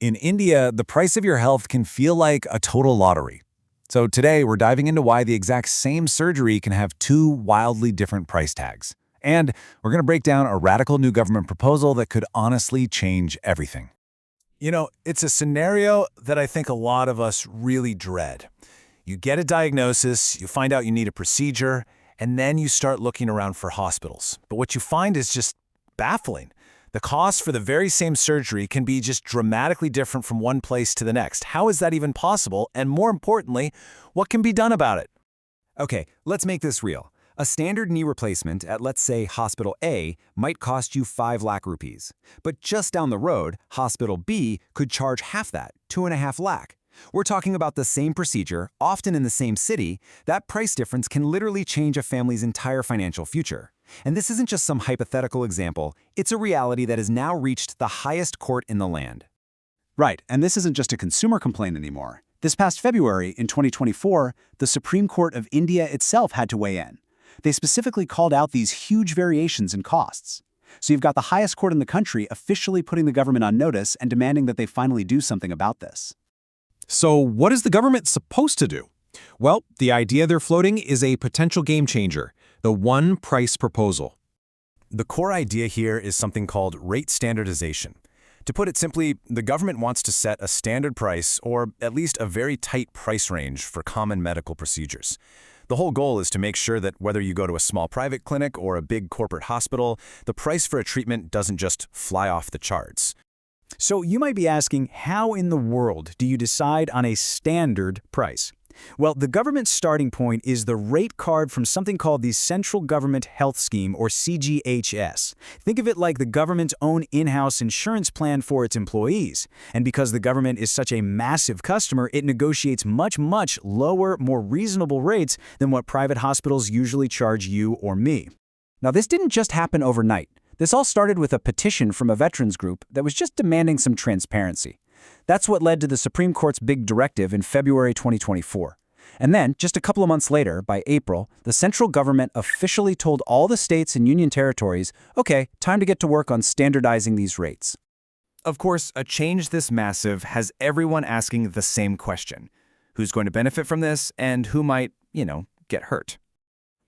In India, the price of your health can feel like a total lottery. So today, we're diving into why the exact same surgery can have two wildly different price tags. And we're going to break down a radical new government proposal that could honestly change everything. It's a scenario that I think a lot of us really dread. You get a diagnosis, you find out you need a procedure, and then you start looking around for hospitals. But what you find is just baffling. The cost for the very same surgery can be just dramatically different from one place to the next. How is that even possible? And more importantly, what can be done about it? Okay, let's make this real. A standard knee replacement at, let's say, Hospital A might cost you 5 lakh rupees. But just down the road, Hospital B could charge half that, 2.5 lakh. We're talking about the same procedure, often in the same city. That price difference can literally change a family's entire financial future. And this isn't just some hypothetical example, it's a reality that has now reached the highest court in the land. Right, and this isn't just a consumer complaint anymore. This past February, in 2024, the Supreme Court of India itself had to weigh in. They specifically called out these huge variations in costs. So you've got the highest court in the country officially putting the government on notice and demanding that they finally do something about this. So what is the government supposed to do? Well, the idea they're floating is a potential game changer, the one-price proposal. The core idea here is something called rate standardization. To put it simply, the government wants to set a standard price, or at least a very tight price range for common medical procedures. The whole goal is to make sure that whether you go to a small private clinic or a big corporate hospital, the price for a treatment doesn't just fly off the charts. So you might be asking, how in the world do you decide on a standard price? Well, the government's starting point is the rate card from something called the Central Government Health Scheme, or CGHS. Think of it like the government's own in-house insurance plan for its employees. And because the government is such a massive customer, it negotiates much lower, more reasonable rates than what private hospitals usually charge you or me. Now, this didn't just happen overnight. This all started with a petition from a veterans group that was just demanding some transparency. That's what led to the Supreme Court's big directive in February 2024. And then, just a couple of months later, by April, the central government officially told all the states and union territories, okay, time to get to work on standardizing these rates. Of course, a change this massive has everyone asking the same question. Who's going to benefit from this, and who might, get hurt?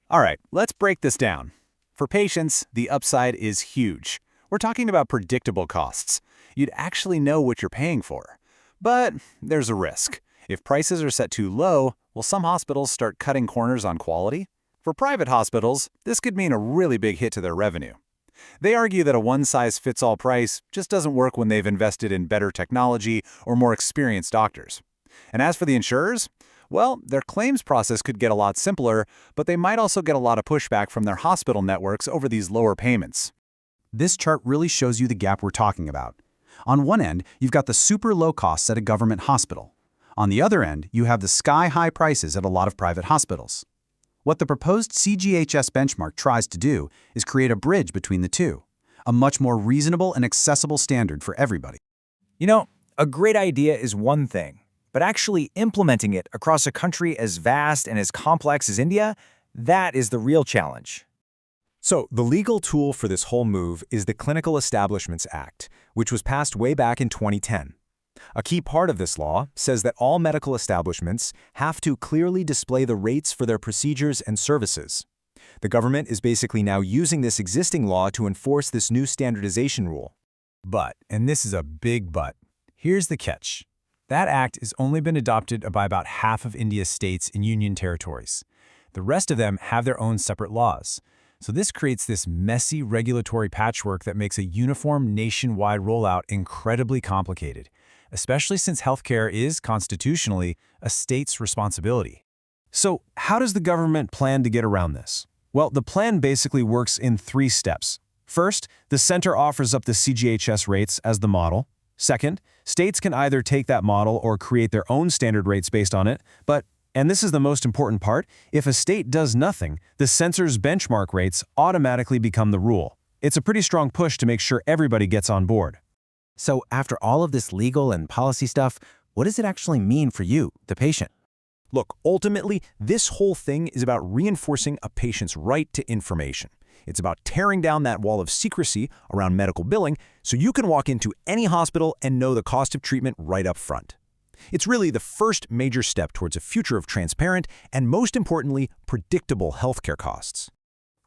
All right, let's break this down. For patients, the upside is huge. We're talking about predictable costs. You'd actually know what you're paying for. But there's a risk. If prices are set too low, will some hospitals start cutting corners on quality? For private hospitals, this could mean a really big hit to their revenue. They argue that a one-size-fits-all price just doesn't work when they've invested in better technology or more experienced doctors. And as for the insurers, well, their claims process could get a lot simpler, but they might also get a lot of pushback from their hospital networks over these lower payments. This chart really shows you the gap we're talking about. On one end, you've got the super low costs at a government hospital. On the other end, you have the sky-high prices at a lot of private hospitals. What the proposed CGHS benchmark tries to do is create a bridge between the two, a much more reasonable and accessible standard for everybody. A great idea is one thing, but actually implementing it across a country as vast and as complex as India, that is the real challenge. So, the legal tool for this whole move is the Clinical Establishments Act, which was passed way back in 2010. A key part of this law says that all medical establishments have to clearly display the rates for their procedures and services. The government is basically now using this existing law to enforce this new standardization rule. But, and this is a big but, here's the catch. That act has only been adopted by about half of India's states and union territories. The rest of them have their own separate laws. So this creates this messy regulatory patchwork that makes a uniform nationwide rollout incredibly complicated, especially since healthcare is, constitutionally, a state's responsibility. So how does the government plan to get around this? Well, the plan basically works in 3 steps. First, the center offers up the CGHS rates as the model. Second, states can either take that model or create their own standard rates based on it, but, and this is the most important part, if a state does nothing, the censor's benchmark rates automatically become the rule. It's a pretty strong push to make sure everybody gets on board. So after all of this legal and policy stuff, what does it actually mean for you, the patient? Look, ultimately, this whole thing is about reinforcing a patient's right to information. It's about tearing down that wall of secrecy around medical billing so you can walk into any hospital and know the cost of treatment right up front. It's really the first major step towards a future of transparent and, most importantly, predictable healthcare costs.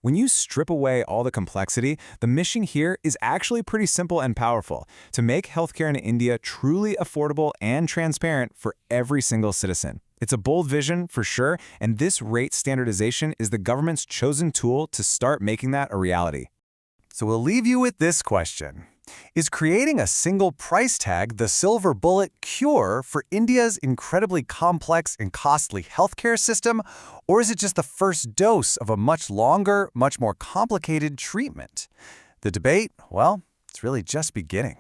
When you strip away all the complexity, the mission here is actually pretty simple and powerful: to make healthcare in India truly affordable and transparent for every single citizen. It's a bold vision, for sure, and this rate standardization is the government's chosen tool to start making that a reality. So we'll leave you with this question. Is creating a single price tag the silver bullet cure for India's incredibly complex and costly healthcare system, or is it just the first dose of a much longer, much more complicated treatment? The debate, well, it's really just beginning.